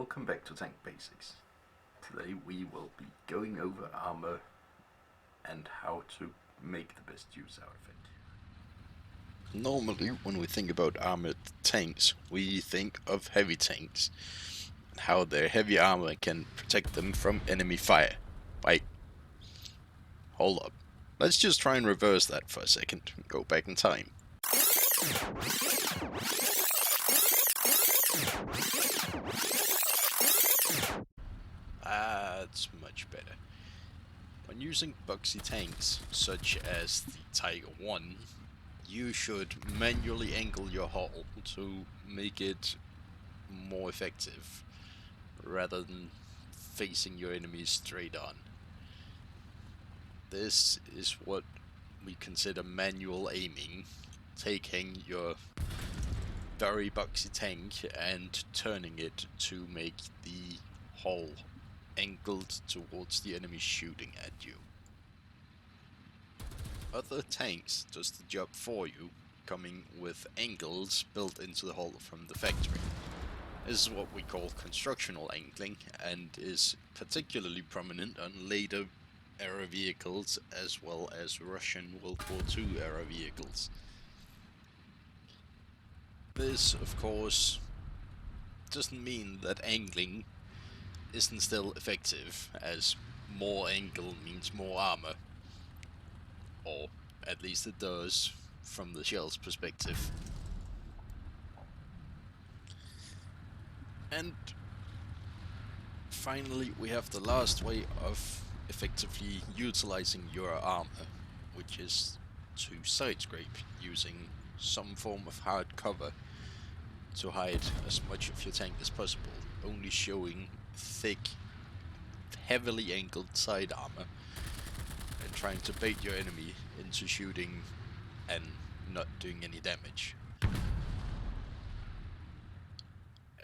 welcome back to Tank Basics. Today we will be going over armor and how to make the best use out of it. Normally, when we think about armored tanks, we think of heavy tanks, and how their heavy armor can protect them from enemy fire. Wait, hold up. Let's just try and reverse that for a second and go back in time. That's much better. When using boxy tanks, such as the Tiger 1, you should manually angle your hull to make it more effective, rather than facing your enemies straight on. This is what we consider manual aiming, taking your very boxy tank and turning it to make the hull angled towards the enemy shooting at you. Other tanks does the job for you, coming with angles built into the hull from the factory. This is what we call constructional angling, and is particularly prominent on later era vehicles as well as Russian World War II era vehicles. This, of course, doesn't mean that angling isn't still effective, as more angle means more armor. Or at least it does from the shell's perspective. And finally, we have the last way of effectively utilizing your armor, which is to sidescrape using some form of hard cover to hide as much of your tank as possible, only showing thick, heavily angled side armor, and trying to bait your enemy into shooting and not doing any damage.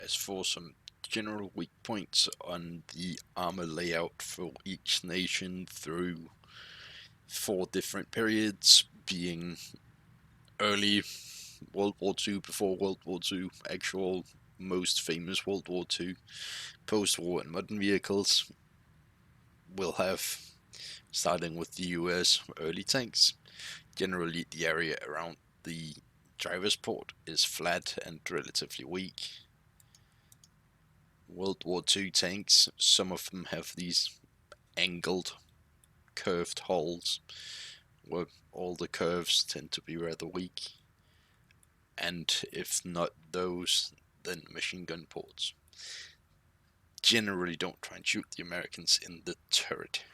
As for some general weak points on the armor layout for each nation through 4 different periods, being early World War II, before World War II, actual most famous World War II, post-war and modern vehicles, we'll have, starting with the US, early tanks. Generally the area around the driver's port is flat and relatively weak. World War II tanks, some of them have these angled, curved hulls, where all the curves tend to be rather weak, and if not those, then machine gun ports. Generally don't try and shoot the Americans in the turret.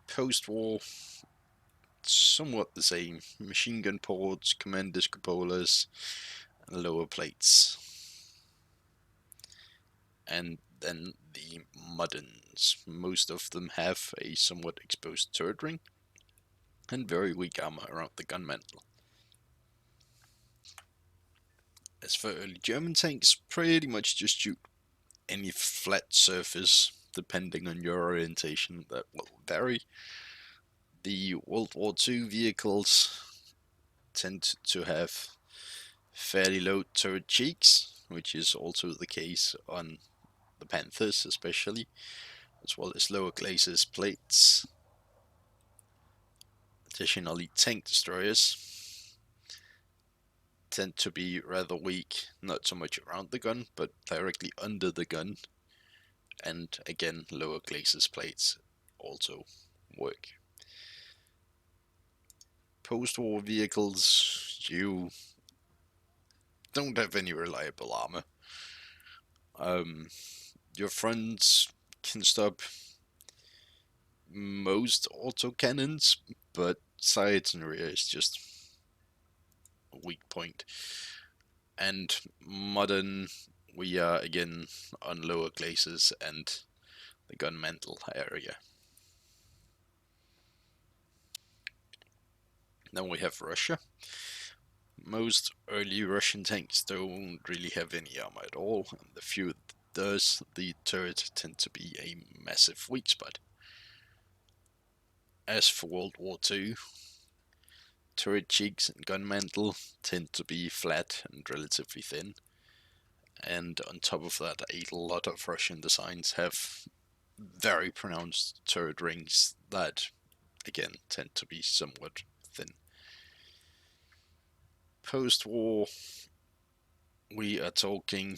Post-war, somewhat the same. Machine gun ports, commander's cupolas, and lower plates. And then the moderns. Most of them have a somewhat exposed turret ring, and very weak armor around the gun mantle. As for early German tanks, pretty much just shoot any flat surface, depending on your orientation. That will vary. The World War II vehicles tend to have fairly low turret cheeks, which is also the case on the Panthers especially, as well as lower glacis plates. Additionally, tank destroyers tend to be rather weak, not so much around the gun, but directly under the gun, and again, lower glacis plates also work. Post-war vehicles, you don't have any reliable armor. Your fronts can stop most autocannons, but sides and rear is just a weak point. And modern, we are again on lower glacis and the gun mantle area. Then we have Russia. Most early Russian tanks don't really have any armor at all, and the few that does, the turret tend to be a massive weak spot. As for World War II, turret cheeks and gun mantle tend to be flat and relatively thin, And on top of that, a lot of Russian designs have very pronounced turret rings that, again, tend to be somewhat thin. Post-war, we are talking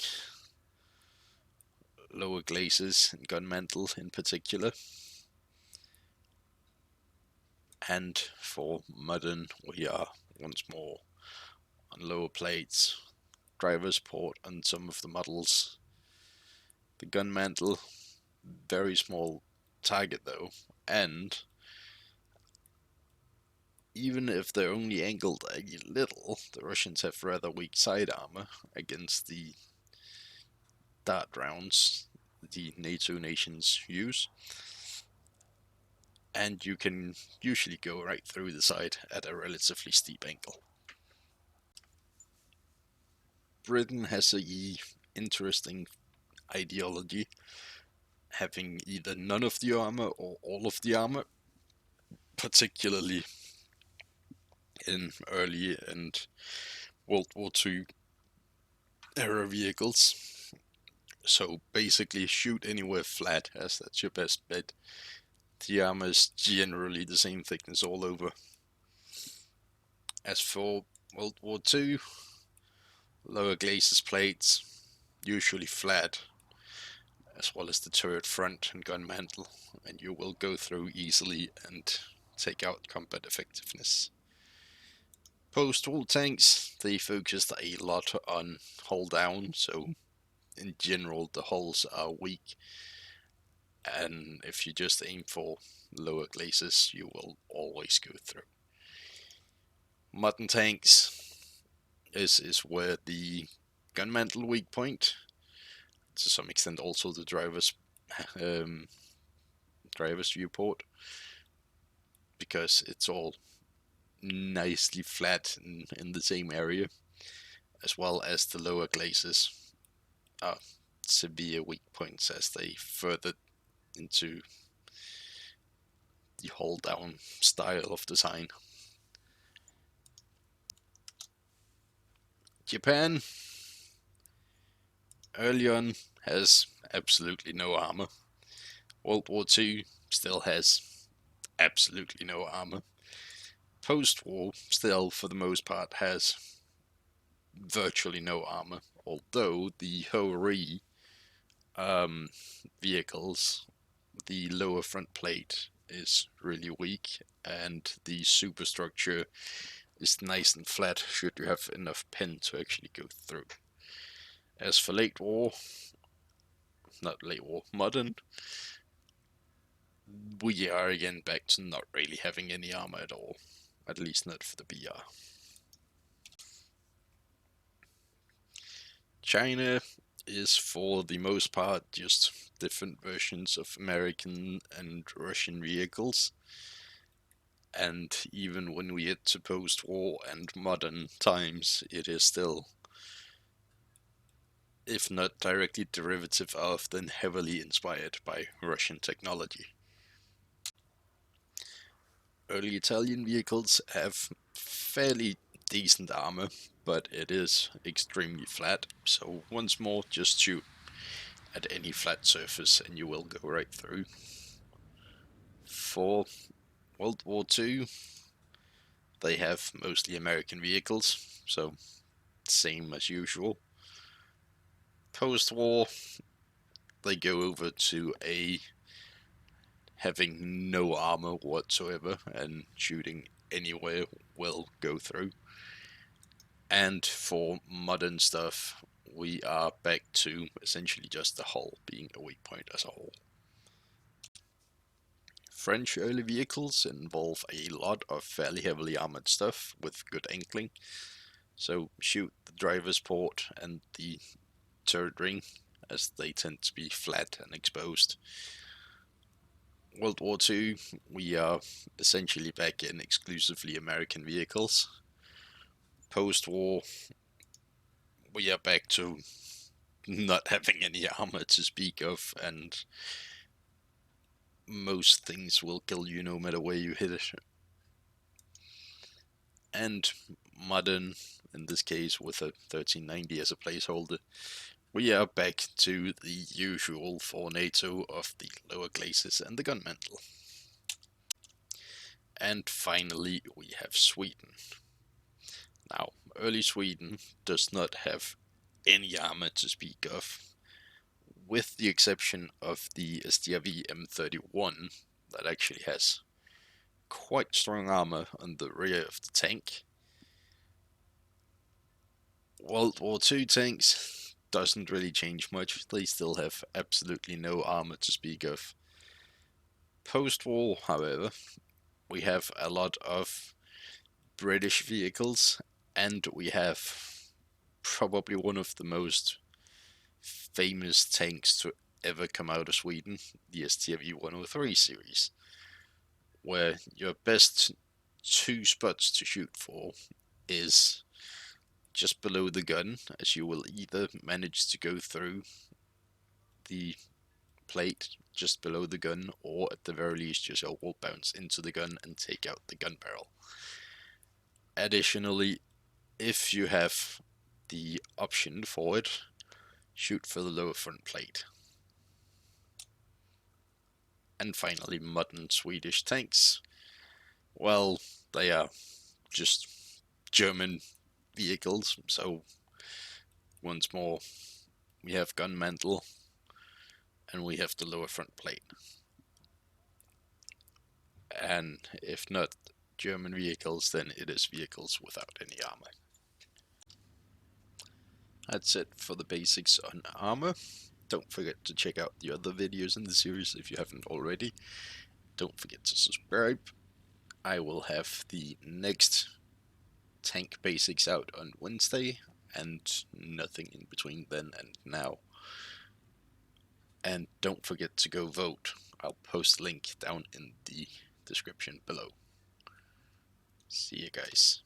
lower glazes and gun mantle in particular. And for modern, we are once more on lower plates, driver's port on some of the models. The gun mantle, very small target though, and even if they're only angled a little, the Russians have rather weak side armor against the dart rounds the NATO nations use. And you can usually go right through the side at a relatively steep angle. Britain has a interesting ideology, having either none of the armor or all of the armor, particularly in early and World War II era vehicles. So basically shoot anywhere flat, as that's your best bet. The armor is generally the same thickness all over. As for World War II, lower glazes plates, usually flat, as well as the turret front and gun mantle, and you will go through easily and take out combat effectiveness. Post-war tanks, they focused a lot on hull down, so in general the hulls are weak, and if you just aim for lower glazes, you will always go through. Modern tanks is where the gun mantle weak point, to some extent also the driver's viewport, because it's all nicely flat in the same area, as well as the lower glazes are severe weak points as they further into the hull down style of design. Japan early on has absolutely no armor. World War II still has absolutely no armor. Post-war still, for the most part, has virtually no armor, although the Ho-Ri vehicles, the lower front plate is really weak, and the superstructure is nice and flat should you have enough pen to actually go through. As for modern, we are again back to not really having any armor at all, at least not for the BR. China is for the most part just different versions of American and Russian vehicles, and even when we get to post-war and modern times, it is still, if not directly derivative of, then heavily inspired by Russian technology. Early Italian vehicles have fairly decent armor, but it is extremely flat, so once more just shoot at any flat surface and you will go right through. For World War II, they have mostly American vehicles, so same as usual. Post-war, they go over to having no armor whatsoever, and shooting anywhere will go through. And for modern stuff, we are back to essentially just the hull being a weak point as a whole. French early vehicles involve a lot of fairly heavily armored stuff with good angling, so shoot the driver's port and the turret ring, as they tend to be flat and exposed. World War II, we are essentially back in exclusively American vehicles. Post-war, we are back to not having any armor to speak of, and most things will kill you no matter where you hit it. And modern, in this case with a 1390 as a placeholder, we are back to the usual for NATO of the lower glacis and the gun mantle. And finally, we have Sweden. Now, early Sweden does not have any armor to speak of, with the exception of the SDRV M31 that actually has quite strong armor on the rear of the tank. World War II tanks doesn't really change much, they still have absolutely no armor to speak of. Post-war, however, we have a lot of British vehicles, and we have probably one of the most famous tanks to ever come out of Sweden, the STRV 103 series, where your best two spots to shoot for is just below the gun, as you will either manage to go through the plate just below the gun, or at the very least your shell will bounce into the gun and take out the gun barrel. Additionally, if you have the option for it, shoot for the lower front plate. And finally, modern Swedish tanks. Well, they are just German vehicles, so once more, we have gun mantle and we have the lower front plate. And if not German vehicles, then it is vehicles without any armor. That's it for the basics on armor. Don't forget to check out the other videos in the series if you haven't already. Don't forget to subscribe. I will have the next tank basics out on Wednesday, and nothing in between then and now. And don't forget to go vote. I'll post a link down in the description below. See you guys.